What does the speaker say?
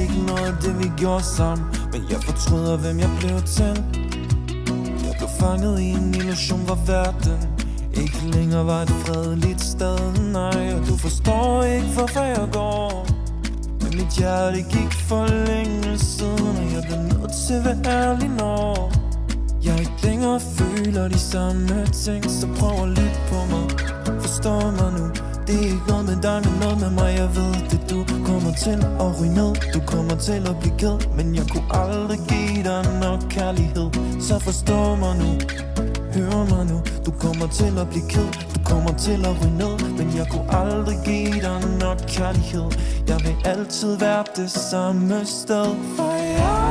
ikke noget af det vi gjorde sammen, men jeg fortryder hvem jeg blev til. Jeg blev fanget i en illusion, hvor verden ikke længere var et fredeligt sted. Nej, og du forstår ikke hvorfor jeg går, men mit hjerte gik for længe siden, og jeg bliver nødt til at være ærlig når jeg ikke længere føler de samme ting. Så prøv at lytte på mig, forstå mig nu. Det er ikke noget med dig, men noget med mig. Jeg ved det, du kommer til at ryge ned. Du kommer til at blive ked, men jeg kunne aldrig give dig nok kærlighed. Så forstå mig nu, hør mig nu. Du kommer til at blive ked, du kommer til at ryge ned, men jeg kunne aldrig give dig nok kærlighed. Jeg vil altid være det samme sted, for jeg